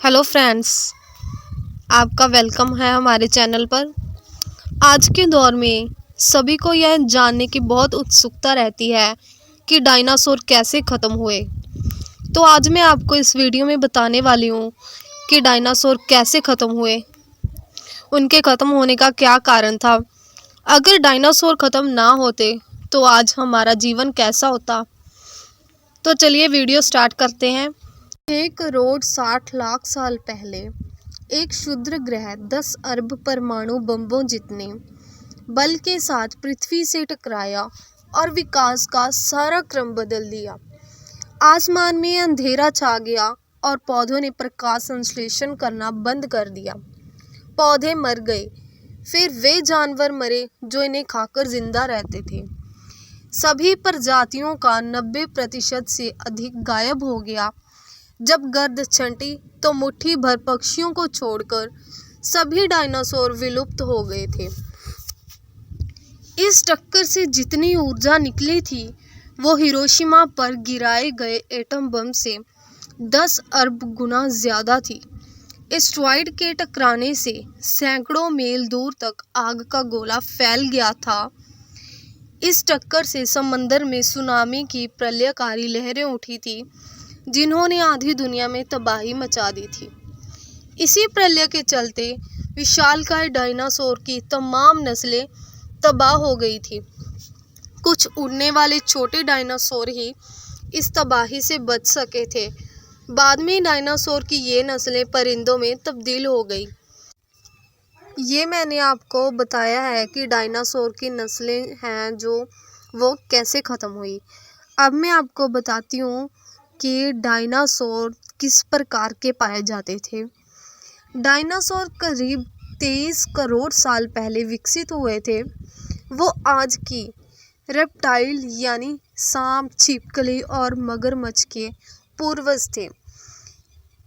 Hello friends, आपका welcome है हमारे चैनल पर। आज के दौर में सभी को यह जानने की बहुत उत्सुकता रहती है कि डायनासोर कैसे ख़त्म हुए। तो आज मैं आपको इस वीडियो में बताने वाली हूँ कि डायनासोर कैसे ख़त्म हुए, उनके ख़त्म होने का क्या कारण था। अगर डायनासोर ख़त्म ना होते तो आज हमारा जीवन कैसा होता। तो चलिए वीडियो स्टार्ट करते हैं। 1 करोड़ 60 लाख साल पहले एक क्षुद्र ग्रह 10 अरब परमाणु बमों जितने बल के साथ पृथ्वी से टकराया और विकास का सारा क्रम बदल दिया। आसमान में अंधेरा छा गया और पौधों ने प्रकाश संश्लेषण करना बंद कर दिया। पौधे मर गए, फिर वे जानवर मरे जो इन्हें खाकर जिंदा रहते थे। सभी प्रजातियों का 90% से अधिक गायब हो गया। जब गर्द छंटी तो मुट्ठी भर पक्षियों को छोड़कर सभी डायनासोर विलुप्त हो गए थे। इस टक्कर से जितनी ऊर्जा निकली थी वो हिरोशिमा पर गिराए गए एटम बम से 10 अरब गुना ज़्यादा थी। एस्टेरॉयड के टकराने से सैकड़ों मील दूर तक आग का गोला फैल गया था। इस टक्कर से समंदर में सुनामी की प्रलयकारी लहरें उठी थी जिन्होंने आधी दुनिया में तबाही मचा दी थी। इसी प्रलय के चलते विशालकाय डायनासोर की तमाम नस्लें तबाह हो गई थी। कुछ उड़ने वाले छोटे डायनासोर ही इस तबाही से बच सके थे। बाद में डायनासोर की ये नस्लें परिंदों में तब्दील हो गई। ये मैंने आपको बताया है कि डायनासोर की नस्लें हैं जो वो कैसे ख़त्म हुई। अब मैं आपको बताती हूँ कि डायनासोर किस प्रकार के पाए जाते थे। डायनासोर करीब 23 करोड़ साल पहले विकसित हुए थे। वो आज की रेप्टाइल यानी सांप, छिपकली और मगरमच्छ के पूर्वज थे।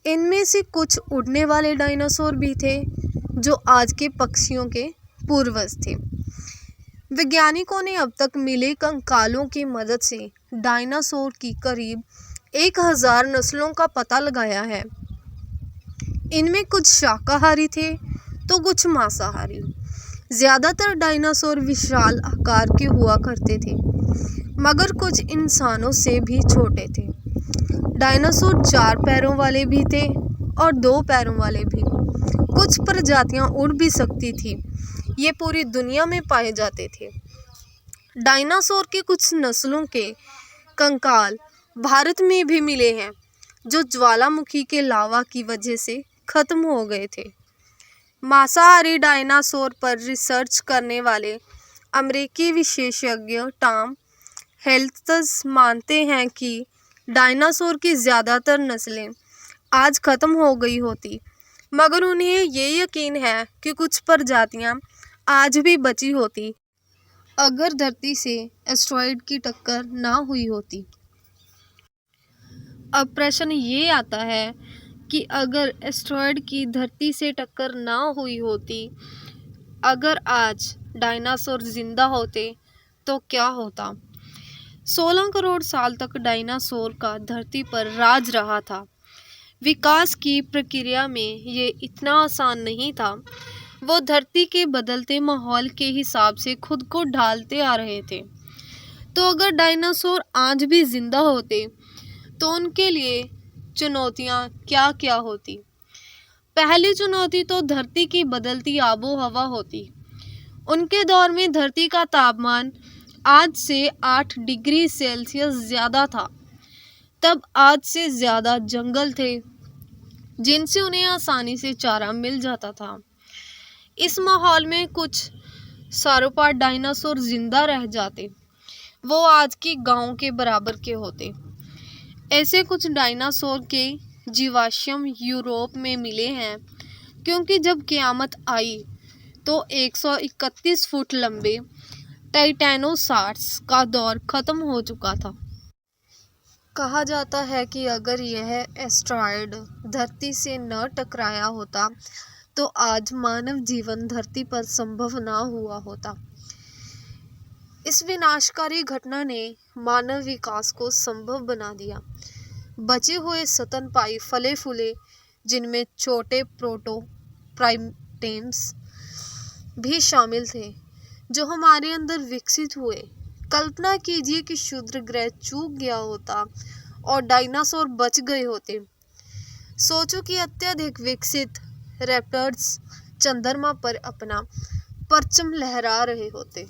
इनमें से कुछ उड़ने वाले डायनासोर भी थे जो आज के पक्षियों के पूर्वज थे। वैज्ञानिकों ने अब तक मिले कंकालों की मदद से डायनासोर की करीब 1000 नस्लों का पता लगाया है। इनमें कुछ शाकाहारी थे तो कुछ मांसाहारी। ज़्यादातर डायनासोर विशाल आकार के हुआ करते थे, मगर कुछ इंसानों से भी छोटे थे। डायनासोर 4 पैरों वाले भी थे और 2 पैरों वाले भी। कुछ प्रजातियां उड़ भी सकती थी। ये पूरी दुनिया में पाए जाते थे। डायनासोर की कुछ नस्लों के कंकाल भारत में भी मिले हैं जो ज्वालामुखी के लावा की वजह से खत्म हो गए थे। मांसाहारी डायनासोर पर रिसर्च करने वाले अमेरिकी विशेषज्ञ टॉम हेल्थस मानते हैं कि डायनासोर की ज़्यादातर नस्लें आज ख़त्म हो गई होती, मगर उन्हें ये यकीन है कि कुछ प्रजातियां आज भी बची होती अगर धरती से एस्टेरॉयड की टक्कर ना हुई होती। अब प्रश्न ये आता है कि अगर एस्टेरॉयड की धरती से टक्कर ना हुई होती, अगर आज डायनासोर जिंदा होते तो क्या होता। 16 करोड़ साल तक डायनासोर का धरती पर राज रहा था। विकास की प्रक्रिया में ये इतना आसान नहीं था। वो धरती के बदलते माहौल के हिसाब से खुद को ढालते आ रहे थे। तो अगर डायनासोर आज भी जिंदा होते तो उनके लिए चुनौतियाँ क्या क्या होती। पहली चुनौती तो धरती की बदलती आबो हवा होती। उनके दौर में धरती का तापमान आज से 8 डिग्री सेल्सियस ज़्यादा था। तब आज से ज़्यादा जंगल थे जिनसे उन्हें आसानी से चारा मिल जाता था। इस माहौल में कुछ sauropod डायनासोर जिंदा रह जाते। वो आज की गांव के बराबर के होते। ऐसे कुछ डायनासोर के जीवाश्म यूरोप में मिले हैं, क्योंकि जब क़यामत आई तो 131 फुट लंबे टाइटेनोसॉर्स का दौर ख़त्म हो चुका था। कहा जाता है कि अगर यह एस्टेरॉयड धरती से न टकराया होता तो आज मानव जीवन धरती पर संभव ना हुआ होता। इस विनाशकारी घटना ने मानव विकास को संभव बना दिया। बचे हुए स्तनपायी फले फूले जिनमें छोटे प्रोटो प्राइमेट्स भी शामिल थे जो हमारे अंदर विकसित हुए। कल्पना कीजिए कि क्षुद्र ग्रह चूक गया होता और डायनासोर बच गए होते। सोचो कि अत्यधिक विकसित रैप्टर्स चंद्रमा पर अपना परचम लहरा रहे होते।